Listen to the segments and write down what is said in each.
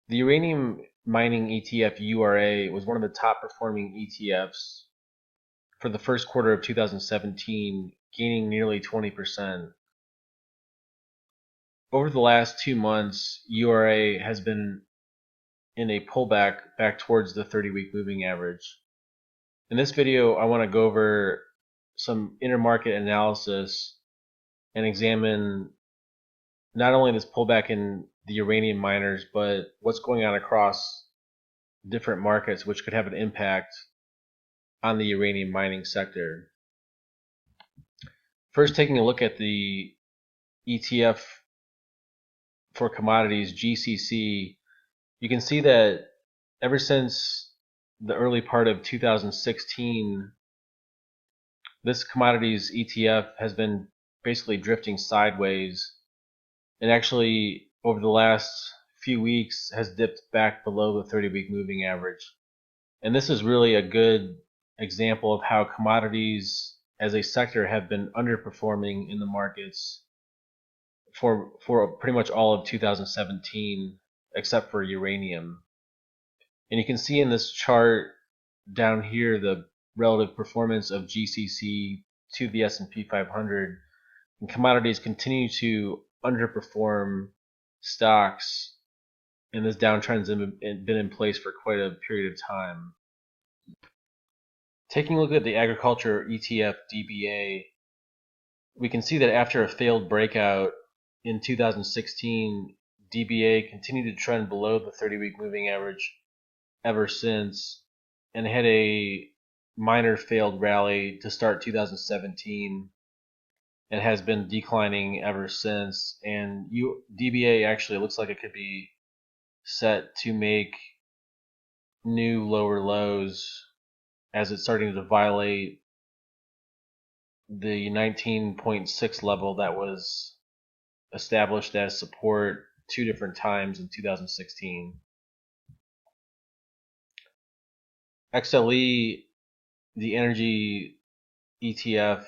The uranium mining ETF URA was one of the top performing ETFs for the first quarter of 2017, gaining nearly 20%. Over the last 2 months, URA has been in a pullback back towards the 30-week moving average. In this video, I want to go over some intermarket analysis and examine not only this pullback in the uranium miners, but what's going on across different markets, which could have an impact on the uranium mining sector. First, taking a look at the ETF for commodities, GCC, you can see that ever since the early part of 2016, this commodities ETF has been basically drifting sideways, and actually over the last few weeks has dipped back below the 30-week moving average. And this is really a good example of how commodities as a sector have been underperforming in the markets for pretty much all of 2017, except for uranium. And you can see in this chart down here the relative performance of GCC to the S&P 500, and commodities continue to underperform stocks, and this downtrend has been in place for quite a period of time. Taking a look at the agriculture ETF DBA, we can see that after a failed breakout in 2016, DBA continued to trend below the 30-week moving average ever since, and had a minor failed rally to start 2017 and has been declining ever since. And DBA actually looks like it could be set to make new lower lows as it's starting to violate the 19.6 level that was established as support 2 different times in 2016. XLE, the energy ETF,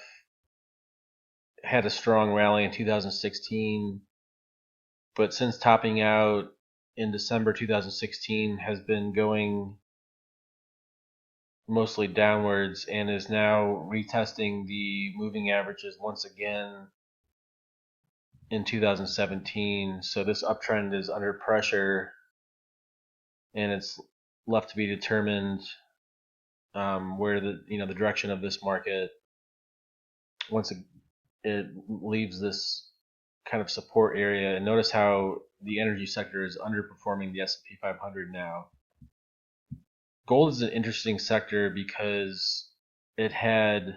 had a strong rally in 2016, but since topping out in December 2016 has been going mostly downwards and is now retesting the moving averages once again in 2017. So this uptrend is under pressure, and it's left to be determined where the direction of this market once it leaves this kind of support area. And notice how the energy sector is underperforming the S&P 500 now. Gold is an interesting sector because it had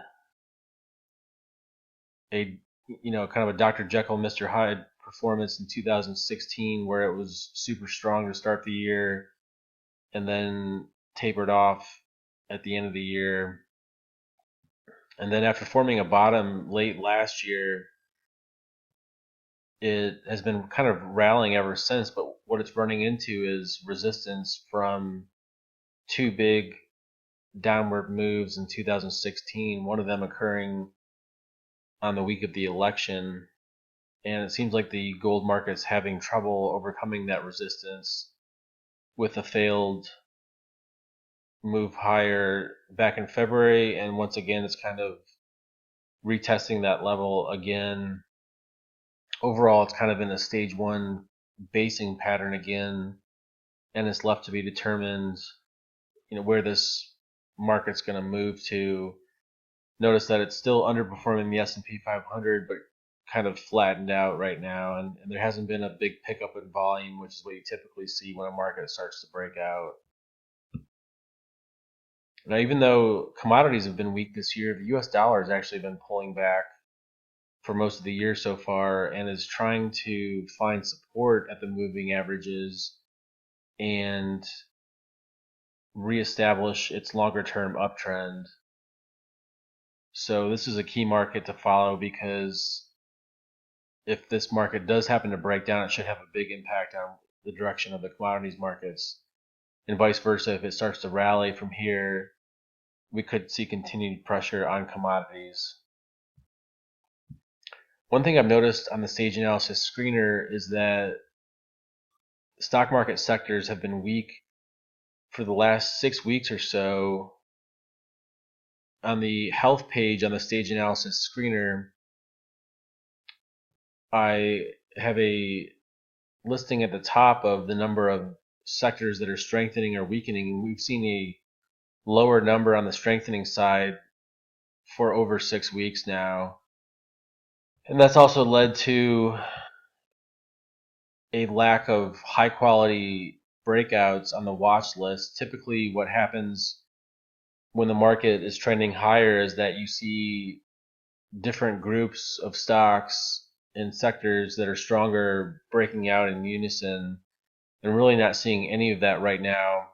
a kind of a Dr. Jekyll, Mr. Hyde performance in 2016, where it was super strong to start the year and then tapered off at the end of the year. And then after forming a bottom late last year, it has been kind of rallying ever since, but what it's running into is resistance from 2 big downward moves in 2016, one of them occurring on the week of the election. And it seems like the gold market's having trouble overcoming that resistance with a failed move higher back in February, and once again it's kind of retesting that level again. Overall, it's kind of in a stage 1 basing pattern again, and it's left to be determined where this market's going to move to. Notice that it's still underperforming the S&P 500, but kind of flattened out right now, and there hasn't been a big pickup in volume, which is what you typically see when a market starts to break out. Now, even though commodities have been weak this year, the US dollar has actually been pulling back for most of the year so far and is trying to find support at the moving averages and reestablish its longer term uptrend. So this is a key market to follow, because if this market does happen to break down, it should have a big impact on the direction of the commodities markets, and vice versa. If it starts to rally from here, we could see continued pressure on commodities. One thing I've noticed on the stage analysis screener is that stock market sectors have been weak for the last 6 weeks or so. On the health page on the stage analysis screener, I have a listing at the top of the number of sectors that are strengthening or weakening, and we've seen a lower number on the strengthening side for over 6 weeks now. And that's also led to a lack of high quality breakouts on the watch list. Typically, what happens when the market is trending higher is that you see different groups of stocks and sectors that are stronger breaking out in unison, and really not seeing any of that right now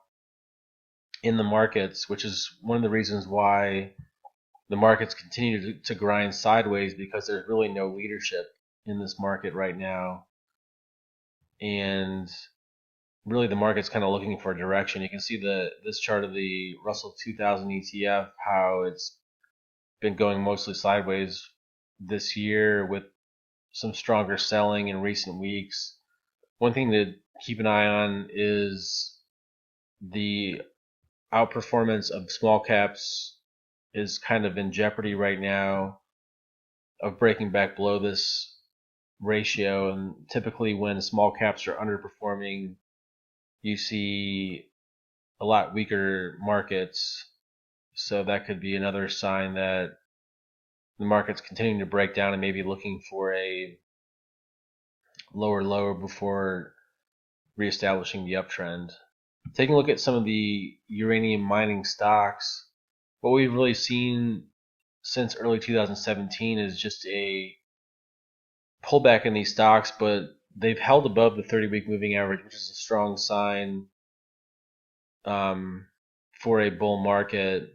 in the markets, which is one of the reasons why the markets continue to grind sideways, because there's really no leadership in this market right now. And really the market's kind of looking for direction. You can see this chart of the Russell 2000 ETF, how it's been going mostly sideways this year with some stronger selling in recent weeks. One thing to keep an eye on is the outperformance of small caps is kind of in jeopardy right now of breaking back below this ratio. And typically when small caps are underperforming, you see a lot weaker markets. So that could be another sign that the market's continuing to break down and maybe looking for a lower low before reestablishing the uptrend. Taking a look at some of the uranium mining stocks, what we've really seen since early 2017 is just a pullback in these stocks, but they've held above the 30-week moving average, which is a strong sign for a bull market.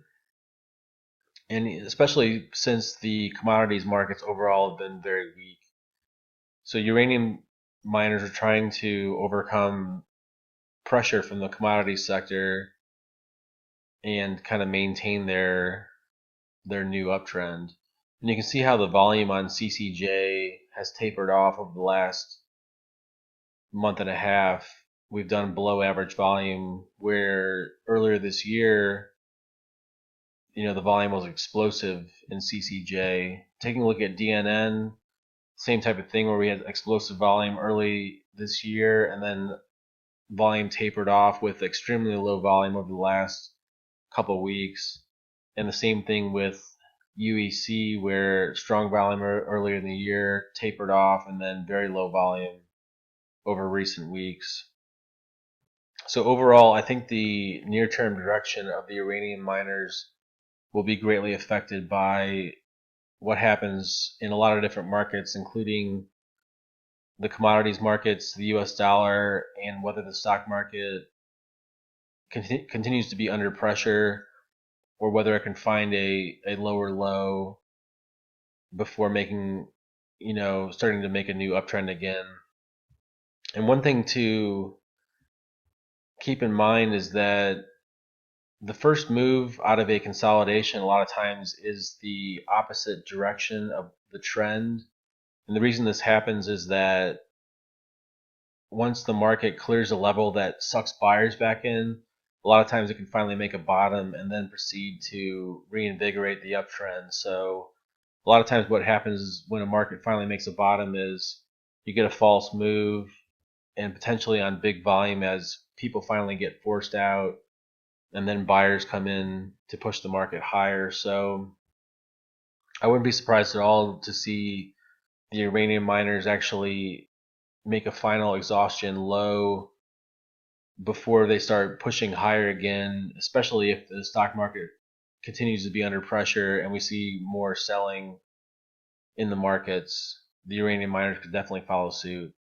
And especially since the commodities markets overall have been very weak. So uranium miners are trying to overcome pressure from the commodities sector and kind of maintain their new uptrend. And you can see how the volume on CCJ has tapered off over the last month and a half. We've done below average volume, where earlier this year, the volume was explosive in CCJ. Taking a look at DNN, same type of thing, where we had explosive volume early this year, and then volume tapered off with extremely low volume over the last couple of weeks. And the same thing with UEC, where strong volume earlier in the year tapered off, and then very low volume over recent weeks. So overall, I think the near-term direction of the uranium miners will be greatly affected by what happens in a lot of different markets, including the commodities markets, the US dollar, and whether the stock market continues to be under pressure, or whether it can find a lower low before making, starting to make a new uptrend again. And one thing to keep in mind is that the first move out of a consolidation a lot of times is the opposite direction of the trend. And the reason this happens is that once the market clears a level that sucks buyers back in, a lot of times it can finally make a bottom and then proceed to reinvigorate the uptrend. So a lot of times what happens is when a market finally makes a bottom is you get a false move, and potentially on big volume as people finally get forced out, and then buyers come in to push the market higher. So I wouldn't be surprised at all to see the uranium miners actually make a final exhaustion low before they start pushing higher again, especially if the stock market continues to be under pressure and we see more selling in the markets. The uranium miners could definitely follow suit.